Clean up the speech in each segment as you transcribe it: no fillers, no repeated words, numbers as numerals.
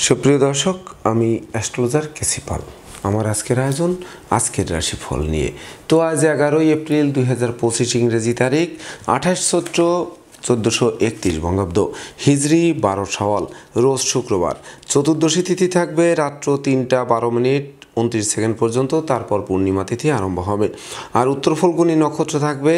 সুপ্রিয় দর্শক, আমি অ্যাস্ট্রোলজার কেসি পাল। আমার আজকের আয়োজন আজকের রাশিফল নিয়ে। তো আজ 11ই এপ্রিল 2025 ইংরেজি তারিখ, 28 চৈত্র 1431 বঙ্গাব্দ, হিজরি 12 শাওয়াল, রোজ শুক্রবার। চতুর্দশী তিথি থাকবে রাত্র 3টা 12 মিনিট 29 সেকেন্ড পর্যন্ত, তারপর পূর্ণিমা তিথি আরম্ভ হবে। আর উত্তর ফল্গুনী নক্ষত্র থাকবে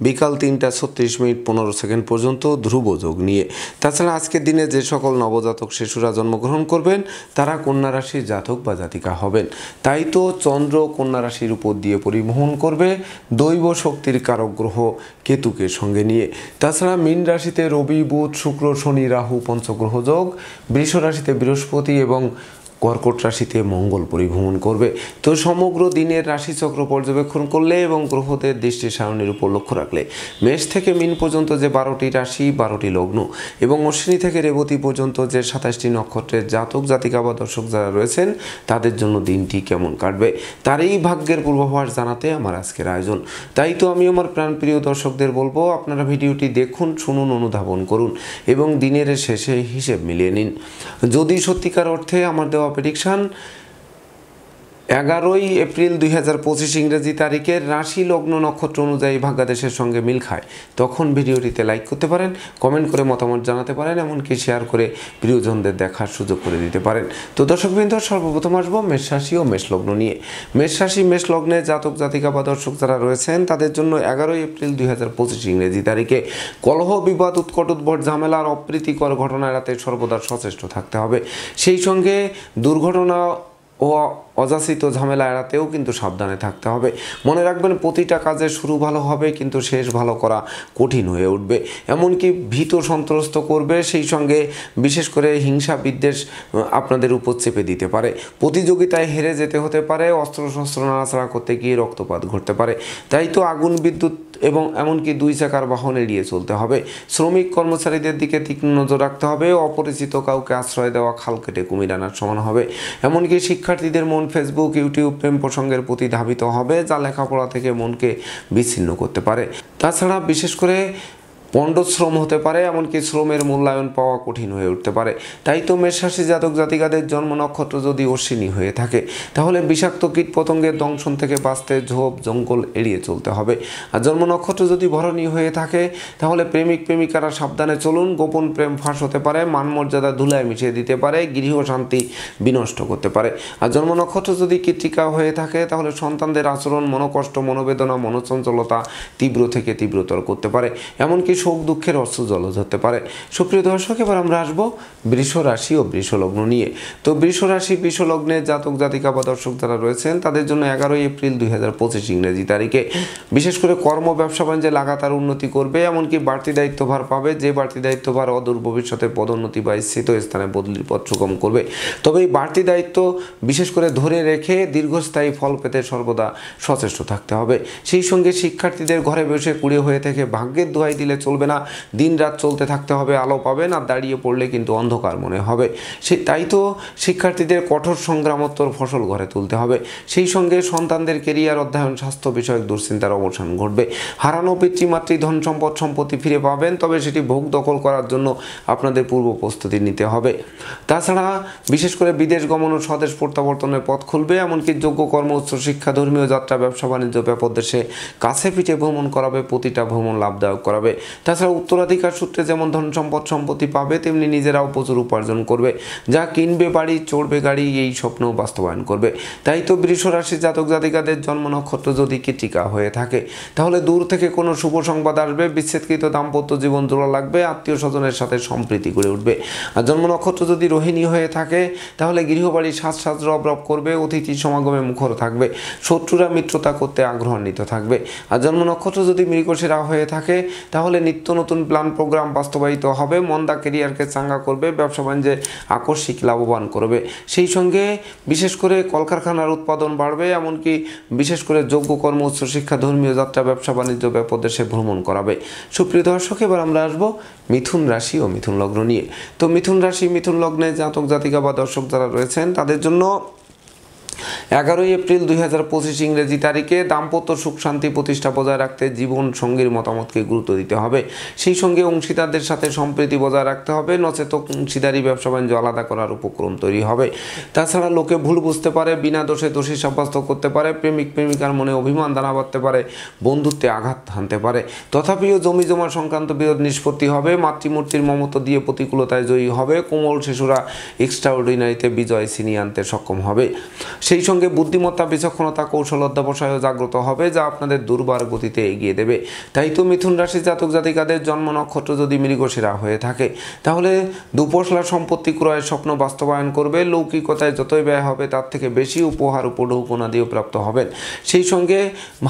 বিকাল 3টা 36 মিনিট 15 সেকেন্ড পর্যন্ত ধ্রুব যোগ নিয়ে। তাছাড়া আজকের দিনে যে সকল নবজাতক শিশুরা জন্মগ্রহণ করবেন তারা কন্যা রাশির জাতক বা জাতিকা হবেন। তাই তো চন্দ্র কন্যা রাশির উপর দিয়ে পরিবহন করবে দৈব শক্তির কারক গ্রহ কেতুকে সঙ্গে নিয়ে। তাছাড়া মীন রাশিতে রবি, বুধ, শুক্র, শনি, রাহু পঞ্চগ্রহ যোগ, বৃষ রাশিতে বৃহস্পতি এবং কর্কট রাশিতে মঙ্গল পরিভ্রমণ করবে। তো সমগ্র দিনের রাশিচক্র পর্যবেক্ষণ করলে এবং গ্রহদের দৃষ্টি সারণীর উপর লক্ষ্য রাখলে মেষ থেকে মীন পর্যন্ত যে 12টি রাশি, 12টি লগ্ন এবং অশ্বিনী থেকে রেবতী পর্যন্ত যে 27টি নক্ষত্রের জাতক জাতিকা বা দর্শক যারা রয়েছেন তাদের জন্য দিনটি কেমন কাটবে তারই ভাগ্যের পূর্বাভাস জানাতে আমার আজকের আয়োজন। তাই তো আমি আমার প্রাণপ্রিয় দর্শকদের বলবো, আপনারা ভিডিওটি দেখুন, শুনুন, অনুধাবন করুন এবং দিনের শেষে হিসেব মিলিয়ে নিন। যদি সত্যিকার অর্থে আমার দেওয়া প্রেডিকশন 11ই এপ্রিল 2025 ইংরেজি তারিখের রাশি লগ্ন নক্ষত্র অনুযায়ী ভাগ্যাদেশের সঙ্গে মিল খায়, তখন ভিডিওটিতে লাইক করতে পারেন, কমেন্ট করে মতামত জানাতে পারেন, এমনকি শেয়ার করে প্রিয়জনদের দেখার সুযোগ করে দিতে পারেন। তো দর্শকবৃন্দ, সর্বপ্রথম আসবো মেষ রাশি ও মেষ লগ্ন নিয়ে। মেষ রাশি মেষ লগ্নে জাতক জাতিকা বা দর্শক যারা রয়েছেন তাদের জন্য 11ই এপ্রিল 2025 ইংরেজি তারিখে কলহ, বিবাদ, উৎকট, উদ্ভট, ঝামেলার অপ্রীতিকর ঘটনা এড়াতে সর্বদা সচেষ্ট থাকতে হবে। সেই সঙ্গে দুর্ঘটনা ও অযাচিত ঝামেলা এড়াতেও কিন্তু সাবধানে থাকতে হবে। মনে রাখবেন, প্রতিটা কাজে শুরু ভালো হবে কিন্তু শেষ ভালো করা কঠিন হয়ে উঠবে, এমনকি ভীত সন্ত্রস্ত করবে। সেই সঙ্গে বিশেষ করে হিংসা বিদ্বেষ আপনাদের উপর চেপে দিতে পারে। প্রতিযোগিতায় হেরে যেতে হতে পারে, অস্ত্রশস্ত্র নাড়াচাড়া করতে গিয়ে রক্তপাত ঘটতে পারে। তাই তো আগুন, বিদ্যুৎ এবং এমনকি 2 চাকার বাহন এড়িয়ে চলতে হবে। শ্রমিক কর্মচারীদের দিকে তীক্ষ্ণ নজর রাখতে হবে। অপরিচিত কাউকে আশ্রয় দেওয়া খাল কেটে কুমির আনার সমান হবে। এমনকি শিক্ষার্থীদের মন ফেসবুক, ইউটিউব, প্রেম প্রসঙ্গের প্রতি ধাবিত হবে, যা লেখাপড়া থেকে মনকে বিচ্ছিন্ন করতে পারে। তাছাড়া বিশেষ করে পণ্ডশ্রম হতে পারে, এমনকি শ্রমের মূল্যায়ন পাওয়া কঠিন হয়ে উঠতে পারে। তাই তো মেষ রাশি জাতক জাতিকাদের জন্ম নক্ষত্র যদি অশ্বিনী হয়ে থাকে তাহলে বিষাক্ত কীট পতঙ্গের দংশন থেকে বাঁচতে ঝোপ জঙ্গল এড়িয়ে চলতে হবে। আর জন্ম নক্ষত্র যদি ভরণী হয়ে থাকে তাহলে প্রেমিক প্রেমিকারা সাবধানে চলুন। গোপন প্রেম ফাঁস হতে পারে, মান মর্যাদা ধুলায় মিশিয়ে দিতে পারে, গৃহ শান্তি বিনষ্ট করতে পারে। আর জন্ম নক্ষত্র যদি কৃত্তিকা হয়ে থাকে তাহলে সন্তানদের আচরণ মনোকষ্ট, মনোবেদনা, মনোচঞ্চলতা তীব্র থেকে তীব্রতর করতে পারে, এমনকি শোক দুঃখের অশ্রু জল ধরতে পারে। সুপ্রিয় দর্শক, এবার আমরা আসবো বৃষ রাশি ও বৃষ লগ্ন নিয়ে। তো বৃষ রাশি বৃষ লগ্নের জাতক জাতিকা বা দর্শক যারা রয়েছেন তাদের জন্য 11ই এপ্রিল 2025 ইংরেজি তারিখে বিশেষ করে কর্ম ব্যবসা বাণিজ্যে লাগাতার উন্নতি করবে, এমনকি বাড়তি দায়িত্বভার পাবে। যে বাড়তি দায়িত্বভার অদূর ভবিষ্যতে পদোন্নতি বা স্থিত স্থানে বদলির পথ সুগম করবে। তবে এই বাড়তি দায়িত্ব বিশেষ করে ধরে রেখে দীর্ঘস্থায়ী ফল পেতে সর্বদা সচেষ্ট থাকতে হবে। সেই সঙ্গে শিক্ষার্থীদের ঘরে বসে কুড়ে হয়ে থেকে ভাগ্যের দোহাই দিলে চলবে না। দিন রাত চলতে থাকতে হবে, আলো পাবেন, আর দাঁড়িয়ে পড়লে কিন্তু অন্ধকার মনে হবে। তাই তো শিক্ষার্থীদের কঠোর সংগ্রামোত্তর ফসল ঘরে তুলতে হবে। সেই সঙ্গে সন্তানদের কেরিয়ার, অধ্যয়ন, স্বাস্থ্য বিষয়ক দুশ্চিন্তার অবসান ঘটবে। হারানো পিতৃমাতৃ ধন সম্পদ সম্পত্তি ফিরে পাবেন, তবে সেটি ভোগ দখল করার জন্য আপনাদের পূর্ব প্রস্তুতি নিতে হবে। তাছাড়া বিশেষ করে বিদেশ গমন ও স্বদেশ প্রত্যাবর্তনের পথ খুলবে, এমনকি যোগ্য কর্ম, উচ্চ শিক্ষা, ধর্মীয় যাত্রা, ব্যবসা বাণিজ্য ব্যাপক দেশে কাছে পিঠে ভ্রমণ করাবে, প্রতিটা ভ্রমণ লাভদায়ক করাবে। তাছাড়া উত্তরাধিকার সূত্রে যেমন ধন সম্পদ সম্পত্তি পাবে, তেমনি নিজেরাও প্রচুর উপার্জন করবে, যা কিনবে বাড়ি, চড়বে গাড়ি, এই স্বপ্ন বাস্তবায়ন করবে। তাই তো বৃষ রাশি জাতক জাতিকাদের জন্ম নক্ষত্র যদি কৃত্তিকা হয়ে থাকে তাহলে দূর থেকে কোনো শুভ সংবাদ আসবে, বিচ্ছেদকৃত দাম্পত্য জীবন জোড়া লাগবে, আত্মীয় স্বজনের সাথে সম্প্রীতি গড়ে উঠবে। আর জন্ম নক্ষত্র যদি রোহিণী হয়ে থাকে তাহলে গৃহবাড়ি সাজ সাজ রব রব করবে, অতিথি সমাগমে মুখর থাকবে, শত্রুরা মিত্রতা করতে আগ্রহান্বিত থাকবে। আর জন্ম নক্ষত্র যদি মৃগশিরা হয়ে থাকে তাহলে নিত্য নতুন প্ল্যান প্রোগ্রাম বাস্তবায়িত হবে, মন্দা কেরিয়ারকে চাঙ্গা করবে, ব্যবসা বাণিজ্যে আকস্মিক লাভবান করবে। সেই সঙ্গে বিশেষ করে কলকারখানার উৎপাদন বাড়বে, এমনকি বিশেষ করে যোগ্য কর্ম, উচ্চশিক্ষা, ধর্মীয় যাত্রা, ব্যবসা বাণিজ্য ব্যাপক দেশে ভ্রমণ করাবে। সুপ্রিয় দর্শক, এবার আমরা আসবো মিথুন রাশি ও মিথুন লগ্ন নিয়ে। তো মিথুন রাশি মিথুন লগ্নে জাতক জাতিকা বা দর্শক যারা রয়েছেন তাদের জন্য 11 এপ্রিল 2025 ইংরেজি তারিখে দাম্পত্য সুখ শান্তি প্রতিষ্ঠা বজায় রাখতে জীবন সঙ্গীর মতামতকে গুরুত্ব দিতে হবে। সেই সঙ্গে অংশীদারদের সাথে সম্প্রীতি বজায় রাখতে হবে, নচেত অংশীদারি ব্যবসা বাণিজ্য আলাদা করার উপক্রম তৈরি হবে। তাছাড়া লোকে ভুল বুঝতে পারে, বিনা দোষে দোষী সাব্যস্ত করতে পারে, প্রেমিক প্রেমিকার মনে অভিমান দানা বাঁধতে পারে, বন্ধুত্বে আঘাত হানতে পারে। তথাপিও জমি জমা সংক্রান্ত বিরোধ নিষ্পত্তি হবে, মাতৃমূর্তির মমত্ব দিয়ে প্রতিকূলতায় জয়ী হবে, কোমল শিশুরা এক্সট্রাঅর্ডিনারিতে বিজয় ছিনিয়ে আনতে সক্ষম হবে। সেই সঙ্গে বুদ্ধিমত্তা, বিচক্ষণতা, কৌশল অধ্যবসায়ও জাগ্রত হবে, যা আপনাদের দুর্বার গতিতে এগিয়ে দেবে। তাই তো মিথুন রাশি জাতক জাতিকাদের জন্ম নক্ষত্র যদি মৃগশিরা হয়ে থাকে, তাহলে দুপশলা সম্পত্তি ক্রয়ের স্বপ্ন বাস্তবায়ন করবে। লৌকিকতায় যতই ব্যয় হবে তার থেকে বেশি উপহার উপঢৌকনা দিয়েও প্রাপ্ত হবেন। সেই সঙ্গে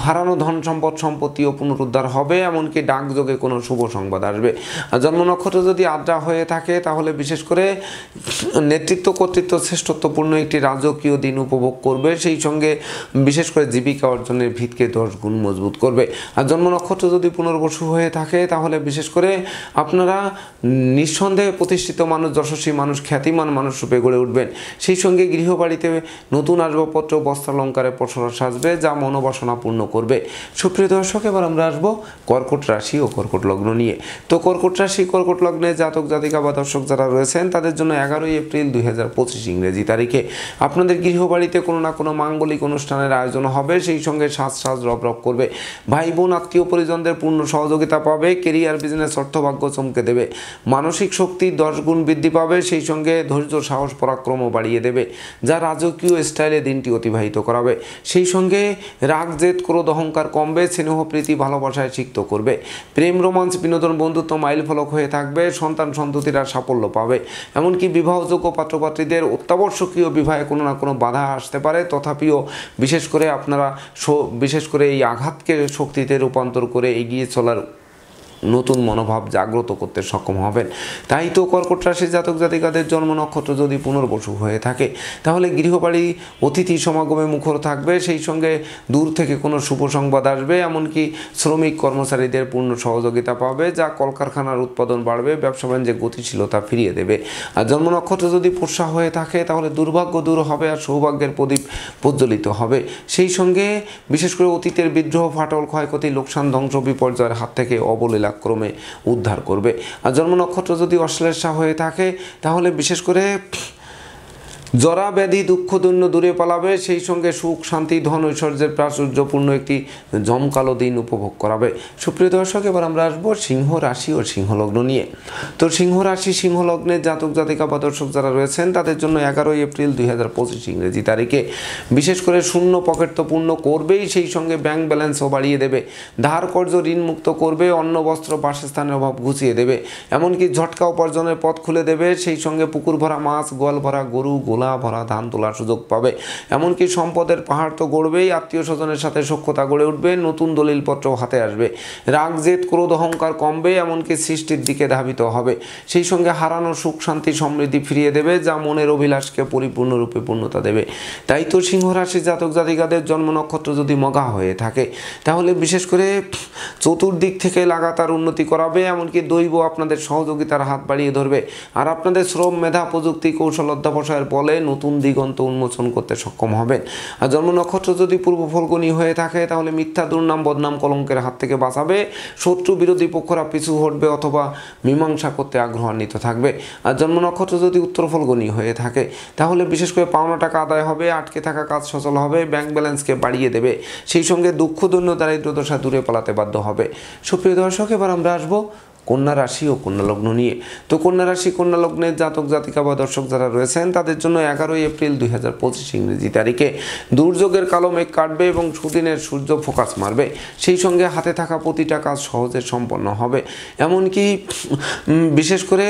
হারানো ধন সম্পদ সম্পত্তিও পুনরুদ্ধার হবে, এমনকি ডাকযোগে কোনো শুভ সংবাদ আসবে। আর জন্ম নক্ষত্র যদি আদ্রা হয়ে থাকে, তাহলে বিশেষ করে নেতৃত্ব কর্তৃত্ব শ্রেষ্ঠত্বপূর্ণ একটি রাজকীয় দিন উপভোগ করবে। সেই সঙ্গে বিশেষ করে জীবিকা অর্জনের ভিতকে 10 গুণ মজবুত করবে। আর জন্ম নক্ষত্র যদি পুনর্বসু হয়ে থাকে, তাহলে বিশেষ করে আপনারা নিঃসন্দেহে প্রতিষ্ঠিত মানুষ, যশস্বী মানুষ, খ্যাতিমান মানুষ রূপে গড়ে উঠবেন। সেই সঙ্গে গৃহবাড়িতে নতুন আসবাবপত্র, বস্ত্রালঙ্কারে পসরা সাজবে, যা মনোবাসনা পূর্ণ করবে। সুপ্রিয় দর্শক, এবার আমরা আসবো কর্কট রাশি ও কর্কট লগ্ন নিয়ে। তো কর্কট রাশি, কর্কট লগ্নে জাতক জাতিকা বা দর্শক যারা রয়েছেন, তাদের জন্য 11 এপ্রিল 2025 ইংরেজি তারিখে আপনাদের গৃহবাড়িতে কোনো না কোনো মাঙ্গলিক অনুষ্ঠানের আয়োজন হবে। সেই সঙ্গে সাজ রব করবে। ভাই বোন, আত্মীয় পরিজনদের পূর্ণ সহযোগিতা পাবে। কেরিয়ার, বিজনেস, অর্থভাগ্য চমকে দেবে। মানসিক শক্তি 10 গুণ বৃদ্ধি পাবে। সেই সঙ্গে ধৈর্য, সাহস, পরাক্রমও বাড়িয়ে দেবে, যা রাজকীয় স্টাইলে দিনটি অতিবাহিত করাবে। সেই সঙ্গে রাগ, জেদ, ক্রোধ, অহংকার কমবে। স্নেহ, প্রীতি, ভালোবাসায় সিক্ত করবে। প্রেম, রোমান্স, বিনোদন, বন্ধুত্ব মাইল ফলক হয়ে থাকবে। সন্তান সন্ততিরা সাফল্য পাবে। এমনকি বিবাহযোগ্য পাত্রপাত্রীদের অত্যাবশ্যকীয় বিবাহে কোনো না কোনো বাধা আসতে পারে। তথাপিও বিশেষ করে আপনারা এই আঘাতকে শক্তিতে রূপান্তর করে এগিয়ে চলার নতুন মনোভাব জাগ্রত করতে সক্ষম হবেন। তাই তো কর্কট রাশির জাতক জাতিকাদের জন্ম নক্ষত্র যদি পুনর্বসু হয়ে থাকে, তাহলে গৃহবাড়ি অতিথি সমাগমে মুখর থাকবে। সেই সঙ্গে দূর থেকে কোনো শুভ সংবাদ আসবে। এমনকি শ্রমিক কর্মচারীদের পূর্ণ সহযোগিতা পাবে, যা কলকারখানার উৎপাদন বাড়বে, ব্যবসা বাণিজ্যে গতিশীলতা ফিরিয়ে দেবে। আর জন্ম নক্ষত্র যদি পোষা হয়ে থাকে, তাহলে দুর্ভাগ্য দূর হবে আর সৌভাগ্যের প্রদীপ প্রজ্বলিত হবে। সেই সঙ্গে বিশেষ করে অতীতের বিদ্রোহ, ফাটল, ক্ষয়ক্ষতি, লোকসান, ধ্বংস, বিপর্যয়ের হাত থেকে অবলীলা ক্রমে উদ্ধার করবে। আর জন্ম নক্ষত্র যদি অশ্লেষা হয়ে থাকে, তাহলে বিশেষ করে জরা ব্যাধি, দুঃখ দৈন্য দূরে পালাবে। সেই সঙ্গে সুখ শান্তি, ধন ঐশ্বর্যের প্রাচুর্যপূর্ণ একটি জমকালো দিন উপভোগ করাবে। সুপ্রিয় দর্শক, এবার আমরা আসবো সিংহ রাশি ও সিংহ লগ্ন নিয়ে। তো সিংহ রাশি, সিংহ লগ্নের জাতক জাতিকা বা দর্শক যারা রয়েছেন, তাদের জন্য 11 এপ্রিল 2025 ইংরেজি তারিখে বিশেষ করে শূন্য পকেট তো পূর্ণ করবেই, সেই সঙ্গে ব্যাংক ব্যালেন্সও বাড়িয়ে দেবে। ধার কর্জ ঋণ মুক্ত করবে। অন্ন, বস্ত্র, বাসস্থানের অভাব ঘুচিয়ে দেবে। এমনকি ঝটকা উপার্জনের পথ খুলে দেবে। সেই সঙ্গে পুকুর ভরা মাছ, গোয়াল ভরা গরু, ভরা ধান তোলার সুযোগ পাবে। এমনকি সম্পদের পাহাড় তো গড়বেই। আত্মীয় স্বজনের সাথে সখ্যতা গড়ে উঠবে। নতুন দলিলপত্র হাতে আসবে। রাগ, জেদ, ক্রোধ, অহংকার কমবে। এমনকি সৃষ্টির দিকে ধাবিত হবে। সেই সঙ্গে হারানো সুখ শান্তি সমৃদ্ধি ফিরিয়ে দেবে, যা মনের অভিলাষকে পরিপূর্ণরূপে পূর্ণতা দেবে। তাই তো সিংহ রাশি জাতক জাতিকাদের জন্ম নক্ষত্র যদি মগা হয়ে থাকে, তাহলে বিশেষ করে চতুর্দিক থেকে লাগাতার উন্নতি করাবে। এমনকি দৈব আপনাদের সহযোগিতার হাত বাড়িয়ে ধরবে। আর আপনাদের শ্রম, মেধা, প্রযুক্তি, কৌশল অধ্যবসায়ের বলে নতুন দিগন্ত উন্মোচন করতে সক্ষম হবেন। আর জন্ম নক্ষত্র যদি পূর্ব ফল্গুনী হয়ে থাকে, তাহলে মিথ্যা, দুর্নাম, বদনাম, কলঙ্কের হাত থেকে বাঁচাবে। শত্রু বিরোধী পক্ষরা পিছু হটবে অথবা মীমাংসা করতে আগ্রহান্বিত থাকবে। আর জন্ম নক্ষত্র যদি উত্তর ফল্গুনী হয়ে থাকে, তাহলে বিশেষ করে পাওনা টাকা আদায় হবে। আটকে থাকা কাজ সচল হবে। ব্যাংক ব্যালেন্সকে বাড়িয়ে দেবে। সেই সঙ্গে দুঃখ, দৈন্য, দারিদ্র দশা দূরে পালাতে বাধ্য হবে। সুপ্রিয় দর্শক, এবার আমরা আসবো কন্যা রাশি ও কন্যা লগ্ন নিয়ে। তো কন্যা রাশি, কন্যা লগ্নের জাতক জাতিকা বা দর্শক যারা রয়েছেন, তাদের জন্য 11 এপ্রিল 2025 ইংরেজি তারিখে দুর্যোগের কালো মেঘ কাটবে এবং সুদিনের সূর্য ফোকাস মারবে। সেই সঙ্গে হাতে থাকা প্রতিটা কাজ সহজে সম্পন্ন হবে। এমনকি বিশেষ করে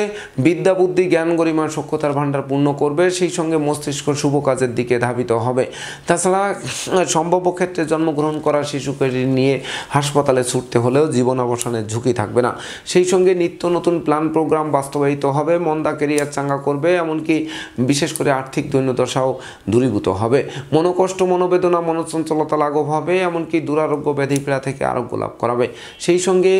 বিদ্যা, বুদ্ধি, জ্ঞান, গরিমা, সক্ষতার ভাণ্ডার পূর্ণ করবে। সেই সঙ্গে মস্তিষ্ক শুভ কাজের দিকে ধাবিত হবে। তাছাড়া সম্ভাব্য ক্ষেত্রে জন্মগ্রহণ করা শিশুকে নিয়ে হাসপাতালে ছুটতে হলেও জীবন অবসানের ঝুঁকি থাকবে না। সেই সেই সঙ্গে নিত্য নতুন প্ল্যান প্রোগ্রাম বাস্তবায়িত হবে, মন্দা কেরিয়ার চাঙ্গা করবে, এমনকি বিশেষ করে আর্থিক দৈন্যদশাও দূরীভূত হবে। মনোকষ্ট, মনোবেদনা, মনোচঞ্চলতা লাঘব হবে, এমনকি দুরারোগ্য ব্যাধিপীড়া থেকে আরোগ্য লাভ করাবে। সেই সঙ্গে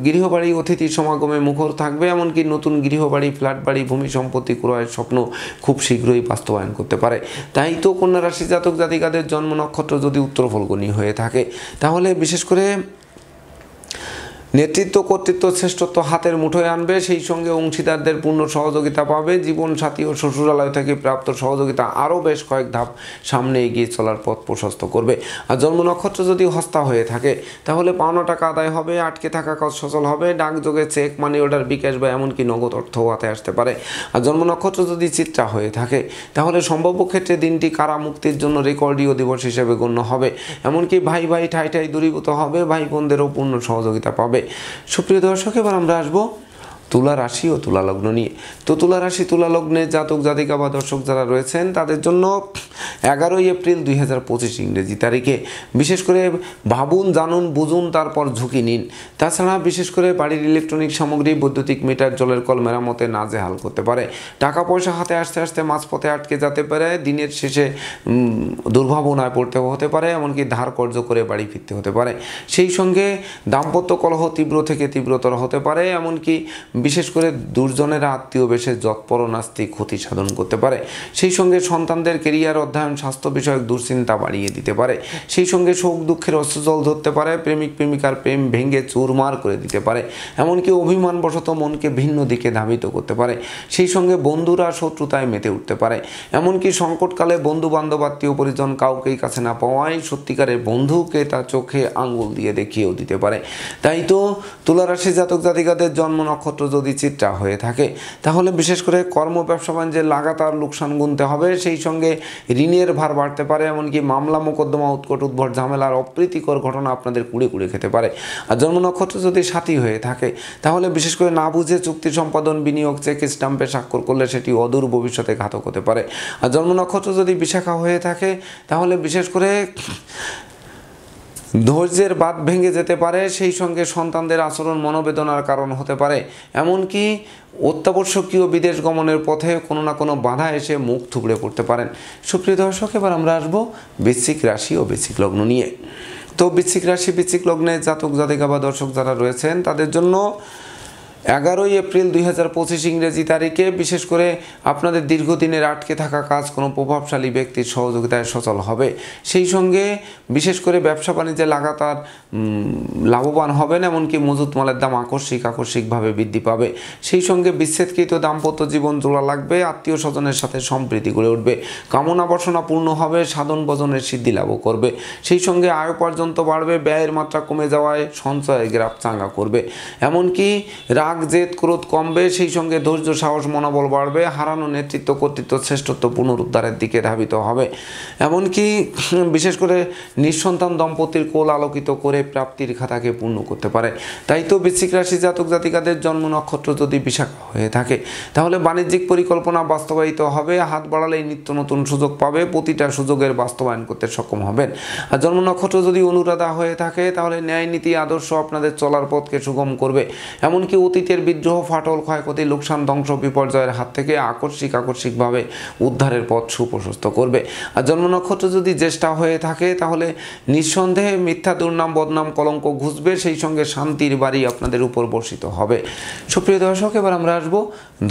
গৃহবাড়ি অতিথি সমাগমে মুখর থাকবে, এমনকি নতুন গৃহবাড়ি, ফ্ল্যাট বাড়ি, ভূমি সম্পত্তি ক্রয়ের স্বপ্ন খুব শীঘ্রই বাস্তবায়ন করতে পারে। তাই তো কন্যা রাশি জাতক জাতিকাদের জন্ম নক্ষত্র যদি উত্তর ফল্গুনী হয়ে থাকে, তাহলে বিশেষ করে নেতৃত্ব, কর্তৃত্ব, শ্রেষ্ঠত্ব হাতের মুঠোয় আনবে। সেই সঙ্গে অংশীদারদের পূর্ণ সহযোগিতা পাবে। জীবনসাথী ও শ্বশুরালয় থেকে প্রাপ্ত সহযোগিতা আরও বেশ কয়েক ধাপ সামনে এগিয়ে চলার পথ প্রশস্ত করবে। আর জন্ম নক্ষত্র যদি হস্তা হয়ে থাকে, তাহলে পাওনা টাকা আদায় হবে, আটকে থাকা কাজ সচল হবে, ডাকযোগে চেক, মানি অর্ডার, বিকাশ বা এমনকি নগদ অর্থ হাতে আসতে পারে। আর জন্ম নক্ষত্র যদি চিত্রা হয়ে থাকে, তাহলে সম্ভাব্য ক্ষেত্রে দিনটি কারা মুক্তির জন্য রেকর্ডীয় দিবস হিসেবে গণ্য হবে। এমনকি ভাই ভাই ঠাই ঠাই দূরীভূত হবে, ভাই বোনদেরও পূর্ণ সহযোগিতা পাবে। সুপ্রিয় দর্শক, এবার আমরা আসবো তুলা রাশি ও তুলা লগ্ন নিয়ে। তো তুলা রাশি, তুলা লগ্নে জাতক জাতিকা বা দর্শক যারা রয়েছেন, তাদের জন্য 11 এপ্রিল 2025 ইংরেজি তারিখে বিশেষ করে ভাবুন, জানুন, বুঝুন, তারপর ঝুঁকি নিন। তাছাড়া বিশেষ করে বাড়ির ইলেকট্রনিক সামগ্রী, বৈদ্যুতিক মিটার, জলের কল মেরামতে নাজেহাল করতে পারে। টাকা পয়সা হাতে আসতে আসতে মাঝপথে আটকে যেতে পারে, দিনের শেষে দুর্ভাবনায় পড়তে হতে পারে, এমনকি ধার কর্জ করে বাড়ি ফিরতে হতে পারে। সেই সঙ্গে দাম্পত্য কলহ তীব্র থেকে তীব্রতর হতে পারে, এমনকি বিশেষ করে দুর্জনেরা আত্মীয় বেশে যৎপরনাস্তি ক্ষতি সাধন করতে পারে। সেই সঙ্গে সন্তানদের কেরিয়ার, অধ্যয়ন, স্বাস্থ্য বিষয়ক দুশ্চিন্তা বাড়িয়ে দিতে পারে। সেই সঙ্গে শোক দুঃখের অশ্রুজল ধরতে পারে, প্রেমিক প্রেমিকার প্রেম ভেঙে চুরমার করে দিতে পারে, এমনকি অভিমানবশত মনকে ভিন্ন দিকে ধাবিত করতে পারে। সেই সঙ্গে বন্ধুরা শত্রুতায় মেতে উঠতে পারে, এমনকি সংকটকালে বন্ধু বান্ধব, আত্মীয় পরিজন কাউকেই কাছে না পাওয়ায় সত্যিকারের বন্ধুকে তার চোখে আঙ্গুল দিয়ে দেখিয়েও দিতে পারে। তাই তো তুলা রাশি জাতক জাতিকাদের জন্ম নক্ষত্র যদি চিত্রা হয়ে থাকে, তাহলে বিশেষ করে কর্ম, ব্যবসা বাণিজ্যে লাগাতার লোকসান গুনতে হবে। সেই সঙ্গে ঋণের ভার বাড়তে পারে, এমনকি মামলা মোকদ্দমা, উৎকট উদ্ভট ঝামেলার অপ্রীতিকর ঘটনা আপনাদের কুড়ে কুড়ে খেতে পারে। আর জন্ম নক্ষত্র যদি সাথী হয়ে থাকে, তাহলে বিশেষ করে না বুঝে চুক্তি সম্পাদন, বিনিয়োগ, চেক স্ট্যাম্পে স্বাক্ষর করলে সেটি অদূর ভবিষ্যতে ঘাতক হতে পারে। আর জন্ম নক্ষত্র যদি বিশাখা হয়ে থাকে, তাহলে বিশেষ করে ধৈর্যের বাঁধ ভেঙে যেতে পারে। সেই সঙ্গে সন্তানদের আচরণ মনোবেদনার কারণ হতে পারে, এমনকি অত্যাবশ্যকীয় বিদেশ গমনের পথে কোনো না কোনো বাধা এসে মুখ থুবড়ে পড়তে পারেন। সুপ্রিয় দর্শক, এবার আমরা আসবো বৃশ্চিক রাশি ও বৃশ্চিক লগ্ন নিয়ে। তো বৃশ্চিক রাশি, বৃশ্চিক লগ্নে জাতক জাতিকা বা দর্শক যারা রয়েছেন, তাদের জন্য 11 এপ্রিল 2025 ইংরেজি তারিখে বিশেষ করে আপনাদের দীর্ঘদিনের আটকে থাকা কাজ কোনো প্রভাবশালী ব্যক্তির সহযোগিতায় সচল হবে। সেই সঙ্গে বিশেষ করে ব্যবসা বাণিজ্যে লাগাতার লাভবান হবেন, এমনকি মজুত মালের দাম আকস্মিকভাবে বৃদ্ধি পাবে। সেই সঙ্গে বিচ্ছেদকৃত দাম্পত্য জীবন জোড়া লাগবে, আত্মীয় স্বজনের সাথে সম্প্রীতি গড়ে উঠবে, কামনা বাসনা পূর্ণ হবে, সাধন ভজনের সিদ্ধি লাভও করবে। সেই সঙ্গে আয় উপার্জন তো বাড়বে, ব্যয়ের মাত্রা কমে যাওয়ায় সঞ্চয়ের গ্রাফ চাঙ্গা করবে, এমনকি রাগ, জেদ, ক্রোধ কমবে। সেই সঙ্গে ধৈর্য, সাহস, মনোবল বাড়বে, হারানো নেতৃত্ব, কর্তৃত্ব, শ্রেষ্ঠত্ব পুনরুদ্ধারের দিকে ধাবিত হবে, এমনকি বিশেষ করে নিঃসন্তান দম্পতির কোল আলোকিত করে প্রাপ্তির খাতাকে পূর্ণ করতে পারে। তাই তো বৃশ্চিক রাশি জাতক জাতিকাদের জন্ম নক্ষত্র যদি বিশাখা হয়ে থাকে, তাহলে বাণিজ্যিক পরিকল্পনা বাস্তবায়িত হবে, হাত বাড়ালেই নিত্য নতুন সুযোগ পাবে, প্রতিটা সুযোগের বাস্তবায়ন করতে সক্ষম হবেন। আর জন্ম নক্ষত্র যদি অনুরাধা হয়ে থাকে, তাহলে ন্যায় নীতি আদর্শ আপনাদের চলার পথকে সুগম করবে, এমনকি অতীতের বিদ্রোহ, ফাটল, ক্ষয়ক্ষতি, লোকসান, ধ্বংস, বিপর্যয়ের হাত থেকে আকস্মিকভাবে উদ্ধারের পথ সুপ্রশস্ত করবে। আর জন্ম নক্ষত্র যদি জ্যেষ্ঠা হয়ে থাকে, তাহলে নিঃসন্দেহে মিথ্যা, দুর্নাম, বদনাম, কলঙ্ক ঘুষবে। সেই সঙ্গে শান্তির বাড়ি আপনাদের উপর বর্ষিত হবে। সুপ্রিয় দর্শক, এবার আমরা আসবো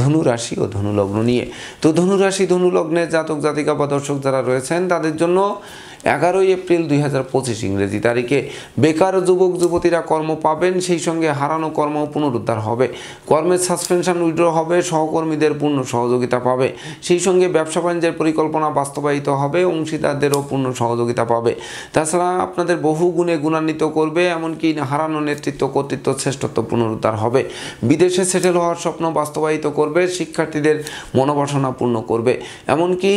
ধনু রাশি ও ধনু লগ্ন নিয়ে। তো ধনু রাশি, ধনু লগ্নের জাতক জাতিকা বা দর্শক যারা রয়েছেন, তাদের জন্য 11 এপ্রিল 2025 ইংরেজি তারিখে বেকার যুবক যুবতীরা কর্ম পাবেন। সেই সঙ্গে হারানো কর্ম পুনরুদ্ধার হবে, কর্মের সাসপেনশন উইথড্র হবে, সহকর্মীদের পূর্ণ সহযোগিতা পাবে। সেই সঙ্গে ব্যবসা বাণিজ্যের পরিকল্পনা বাস্তবায়িত হবে, অংশীদারদেরও পূর্ণ সহযোগিতা পাবে। তাছাড়া আপনাদের বহু গুণে গুণান্বিত করবে, এমনকি হারানো নেতৃত্ব, কর্তৃত্ব, শ্রেষ্ঠত্ব পুনরুদ্ধার হবে, বিদেশে সেটেল হওয়ার স্বপ্ন বাস্তবায়িত করবে, শিক্ষার্থীদের মনোবাসনা পূর্ণ করবে, এমনকি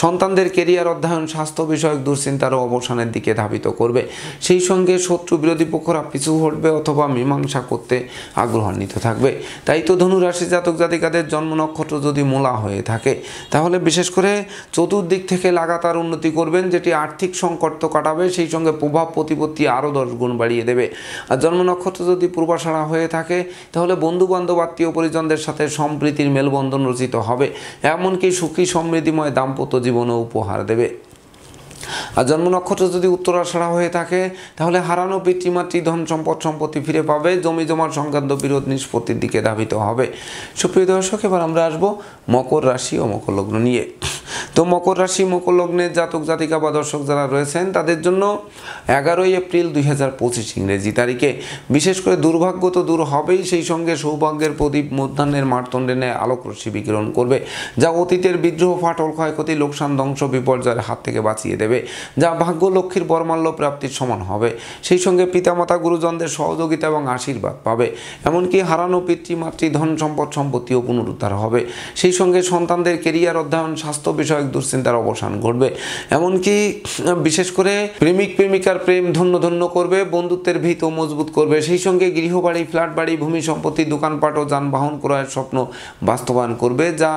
সন্তানদের কেরিয়ার, অধ্যয়ন, স্বাস্থ্য বিষয়ক দুশ্চিন্তারও অবসানের দিকে ধাবিত করবে। সেই সঙ্গে শত্রু বিরোধী পক্ষরা পিছু হটবে অথবা মীমাংসা করতে আগ্রহান্বিত থাকবে। তাই তো ধনু রাশি জাতক জাতিকাদের জন্ম নক্ষত্র যদি মূলা হয়ে থাকে তাহলে বিশেষ করে চতুর্দিক থেকে লাগাতার উন্নতি করবেন, যেটি আর্থিক সংকট তো কাটাবে, সেই সঙ্গে প্রভাব প্রতিপত্তি আরও 10 গুণ বাড়িয়ে দেবে। আর জন্ম নক্ষত্র যদি পূর্বাষাঢ়া হয়ে থাকে তাহলে বন্ধু বান্ধব আত্মীয় পরিজনদের সাথে সম্প্রীতির মেলবন্ধন রচিত হবে, এমনকি সুখী সমৃদ্ধিময় দাম্পত্য জীবনও উপহার দেবে। আর জন্ম নক্ষত্র যদি উত্তরাষাঢ়া হয়ে থাকে তাহলে হারানো পিতৃমাতৃ ধন সম্পদ সম্পত্তি ফিরে পাবে, জমি জমার সংক্রান্ত বিরোধ নিষ্পত্তির দিকে ধাবিত হবে। সুপ্রিয় দর্শক, এবার আমরা আসবো মকর রাশি ও মকর লগ্ন নিয়ে। তো মকর রাশি মকর লগ্নের জাতক জাতিকা বা দর্শক যারা রয়েছেন তাদের জন্য 11 এপ্রিল 2025 ইংরেজি তারিখে বিশেষ করে দুর্ভাগ্য তো দূর হবেই, সেই সঙ্গে সৌভাগ্যের প্রদীপ মধ্যাহ্নের মারতণ্ডে ন্যায় আলোক রশ্মি বিকিরণ করবে, যা অতীতের বিদ্রোহ ফাটল ক্ষয়ক্ষতি লোকসান ধ্বংস বিপর্যয়ের হাত থেকে বাঁচিয়ে দেবে, যা ভাগ্য লক্ষ্মীর বরমাল্য প্রাপ্তির সমান হবে। সেই সঙ্গে পিতামাতা গুরুজনদের সহযোগিতা এবং আশীর্বাদ পাবে, এমনকি হারানো পিতৃমাতৃ ধন সম্পদ সম্পত্তিও পুনরুদ্ধার হবে। সেই সঙ্গে সন্তানদের কেরিয়ার অধ্যয়ন স্বাস্থ্য বিষয়ক দুশ্চিন্তার অবসান ঘটবে, এমনকি বিশেষ করে প্রেমিক প্রেমিকার প্রেম ধন্য ধন্য করবে, বন্ধুত্বের ভিত মজবুত করবে। সেই সঙ্গে গৃহবাড়ি ফ্ল্যাট বাড়ি ভূমি সম্পত্তি দোকানপাট ও যানবাহন ক্রয়ের স্বপ্ন বাস্তবায়ন করবে, যা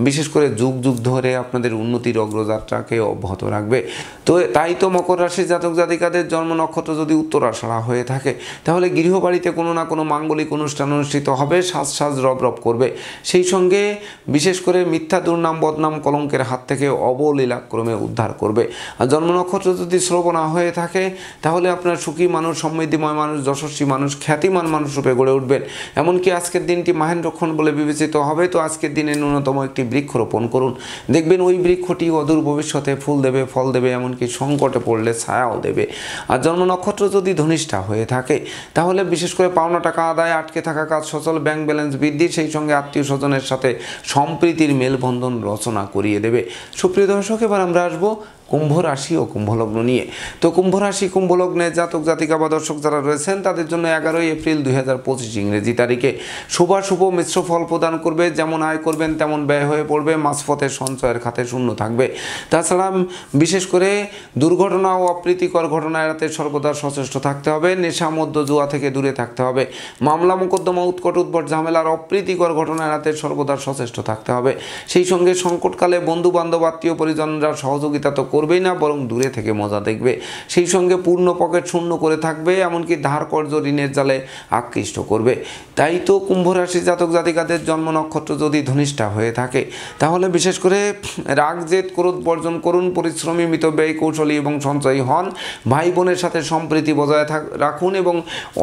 বিশেষ করে যুগ যুগ ধরে আপনাদের উন্নতির অগ্রযাত্রাকে অব্যাহত রাখবে। তো তাই তো মকর রাশির জাতক জাতিকাদের জন্ম নক্ষত্র যদি উত্তরাষাঢ়া হয়ে থাকে তাহলে গৃহবাড়িতে কোনো না কোনো মাঙ্গলিক অনুষ্ঠান অনুষ্ঠিত হবে, সাজ সাজ রব রব করবে। সেই সঙ্গে বিশেষ করে মিথ্যা দুর্নাম বদনাম কলঙ্কের হাত থেকে অবলীলাক্রমে উদ্ধার করবে। আর জন্ম নক্ষত্র যদি শ্রবণা হয়ে থাকে তাহলে আপনার সুখী মানুষ, সমৃদ্ধিময় মানুষ, যশস্বী মানুষ, খ্যাতিমান মানুষ রূপে গড়ে উঠবেন। এমনকি আজকের দিনটি মাহেন্দ্রক্ষণ বলে বিবেচিত হবে। তো আজকের দিনে ন্যূনতম একটি বৃক্ষ রোপণ করুন, দেখবেন ওই বৃক্ষটি অদূর ভবিষ্যতে ফুল দেবে, ফল দেবে, এমনকি সংকটে পড়লে ছায়াও দেবে। আর জন্ম নক্ষত্র যদি ধনিষ্ঠা হয়ে থাকে তাহলে বিশেষ করে পাওনা টাকা আদায়, আটকে থাকা কাজ সচল, ব্যাংক ব্যালেন্স বৃদ্ধি, সেই সঙ্গে আত্মীয় স্বজনের সাথে সম্প্রীতির মেলবন্ধন রচনা করিয়ে দেবে। সুপ্রিয় দর্শক, এবার আমরা আসবো কুম্ভ রাশি ও কুম্ভ লগ্ন নিয়ে। তো কুম্ভ রাশি কুম্ভ লগ্নের জাতক জাতিকা বা দর্শক যারা রয়েছেন তাদের জন্য 11 এপ্রিল 2025 ইংরেজি তারিখে শুভাশুভ মিশ্র ফল প্রদান করবে। যেমন আয় করবেন তেমন ব্যয় হয়ে পড়বে, মাঝপথে সঞ্চয়ের খাতে শূন্য থাকবে। তাছাড়া বিশেষ করে দুর্ঘটনা ও অপ্রীতিকর ঘটনা এড়াতে সর্বদা সচেষ্ট থাকতে হবে, নেশা মদ্য জুয়া থেকে দূরে থাকতে হবে, মামলা মোকদ্দমা উৎকট উদ্ভট ঝামেলার অপ্রীতিকর ঘটনা এড়াতে সর্বদা সচেষ্ট থাকতে হবে। সেই সঙ্গে সংকটকালে বন্ধু বান্ধব আত্মীয় পরিজনরা সহযোগিতা তো করবেই না, বরং দূরে থেকে মজা দেখবে। সেই সঙ্গে পূর্ণ পকেট শূন্য করে থাকবে, এমনকি ধার কর্জ ঋণের জালে আকৃষ্ট করবে। তাই তো কুম্ভ রাশি জাতক জাতিকাদের জন্ম নক্ষত্র যদি ধনিষ্ঠা হয়ে থাকে তাহলে বিশেষ করে রাগ জেদ ক্রোধ বর্জন করুন, পরিশ্রমী মিতব্যয়ী কৌশলী এবং সঞ্চয়ী হন, ভাই বোনের সাথে সম্প্রীতি বজায় রাখুন এবং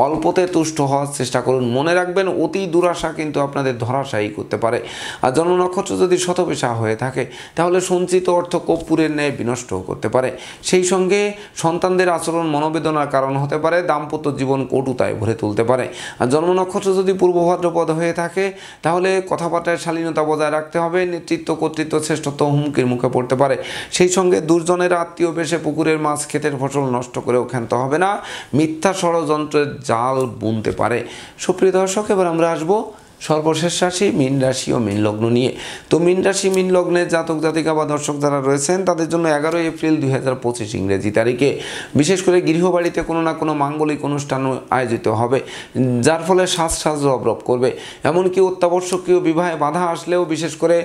অল্পতে তুষ্ট হওয়ার চেষ্টা করুন। মনে রাখবেন অতি দুরাশা কিন্তু আপনাদের ধরাশায়ী করতে পারে। আর জন্ম নক্ষত্র যদি শতপেশা হয়ে থাকে তাহলে সঞ্চিত অর্থ কর্পূরের ন্যায় বিনষ্ট করতে পারে। সেই সঙ্গে সন্তানদের আচরণ মনোবেদনার কারণ হতে পারে, দাম্পত্য জীবন কটুতায় ভরে তুলতে পারে। আর জন্ম নক্ষত্র যদি পূর্ব ভাদ্রপদ হয়ে থাকে তাহলে কথাবার্তায় শালীনতা বজায় রাখতে হবে, নেতৃত্ব কর্তৃত্ব শ্রেষ্ঠত্ব হুমকির মুখে পড়তে পারে। সেই সঙ্গে দুর্জনের আত্মীয় বেশে পুকুরের মাছ ক্ষেতের ফসল নষ্ট করেও ক্ষান্ত হবে না, মিথ্যা ষড়যন্ত্রের জাল বুনতে পারে। সুপ্রিয় দর্শক, এবার আমরা আসবো সর্বশেষ রাশি মীন রাশি ও মীন লগ্ন নিয়ে। তো মীন রাশি মীন লগ্নের জাতক জাতিকা বা দর্শক যারা রয়েছেন তাদের জন্য 11 এপ্রিল 2025 ইংরেজি তারিখে বিশেষ করে গৃহবাড়িতে কোনো না কোনো মাঙ্গলিক অনুষ্ঠান আয়োজিত হবে, যার ফলে সাজ সাজ রব রব করবে। এমনকি অত্যাবশ্যকীয় বিবাহে বাধা আসলেও বিশেষ করে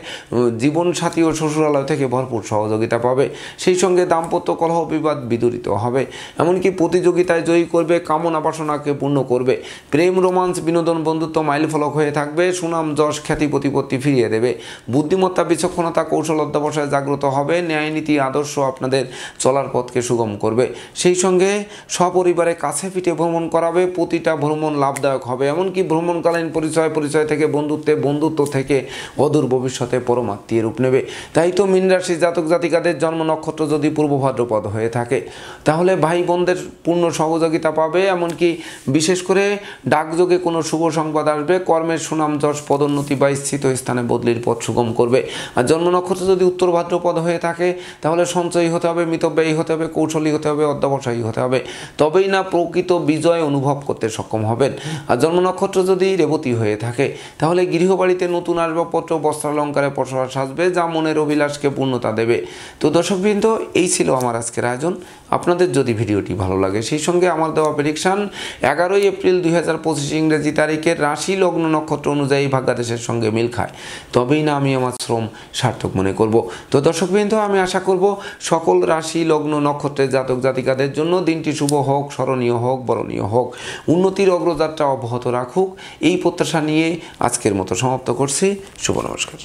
জীবনসাথী ও শ্বশুরালয় থেকে ভরপুর সহযোগিতা পাবে। সেই সঙ্গে দাম্পত্য কলহ বিবাদ বিদূরিত হবে, এমনকি প্রতিযোগিতায় জয়ী করবে, কামনা বাসনাকে পূর্ণ করবে। প্রেম রোমান্স বিনোদন বন্ধুত্ব মাইলফলক হয়ে থাকবে, সুনাম যশ খ্যাতি প্রতিপত্তি ফিরিয়ে দেবে। বুদ্ধিমত্তা বিচক্ষণতা কৌশল অধ্যবসায় জাগ্রত হবে, ন্যায় নীতি আদর্শ আপনাদের চলার পথকে সুগম করবে। সেই সঙ্গে সপরিবারে কাছে পিঠে ভ্রমণ করাবে, প্রতিটা ভ্রমণ লাভদায়ক হবে। এমনকি ভ্রমণকালীন পরিচয় থেকে বন্ধুত্ব থেকে অদূর ভবিষ্যতে পরমাত্মীয় রূপ নেবে। তাই তো মীন রাশি জাতক জাতিকাদের জন্ম নক্ষত্র যদি পূর্ব ভাদ্রপদ হয়ে থাকে তাহলে ভাই বোনদের পূর্ণ সহযোগিতা পাবে, এমনকি বিশেষ করে ডাকযোগে কোনো শুভ সংবাদ আসবে, কর্মের সুনাম যশ পদোন্নতি বা স্থিত স্থানে বদলির পথ সুগম করবে। আর জন্ম নক্ষত্র যদি উত্তর ভাদ্রপদ হয়ে থাকে তাহলে সঞ্চয়ী হতে হবে, মিতব্যয়ী হতে হবে, কৌশলী হতে হবে, অধ্যবসায়ী হতে হবে, তবেই না প্রকৃত বিজয় অনুভব করতে সক্ষম হবেন। আর জন্ম নক্ষত্র যদি রেবতী হয়ে থাকে তাহলে গৃহবাড়িতে নতুন আসবাবপত্র, বস্ত্রালঙ্কারে পসরা সাজবে, যা মনের অভিলাষকে পূর্ণতা দেবে। তো দর্শকবৃন্দ, এই ছিল আমার আজকের আয়োজন। আপনাদের যদি ভিডিওটি ভালো লাগে সেই সঙ্গে আমার দেওয়া প্রেডিকশান 11 এপ্রিল 2025 ইংরেজি তারিখের রাশি লগ্ন নক্ষত্র অনুযায়ী ভাগ্যাদেশের সঙ্গে মিল খায়, তবেই না আমি আমার শ্রম সার্থক মনে করব। তো দর্শকবৃন্দ, আমি আশা করব সকল রাশি লগ্ন নক্ষত্রের জাতক জাতিকাদের জন্য দিনটি শুভ হোক, স্মরণীয় হোক, বরণীয় হোক, উন্নতির অগ্রযাত্রা অব্যাহত রাখুক, এই প্রত্যাশা নিয়ে আজকের মতো সমাপ্ত করছি। শুভ নমস্কার।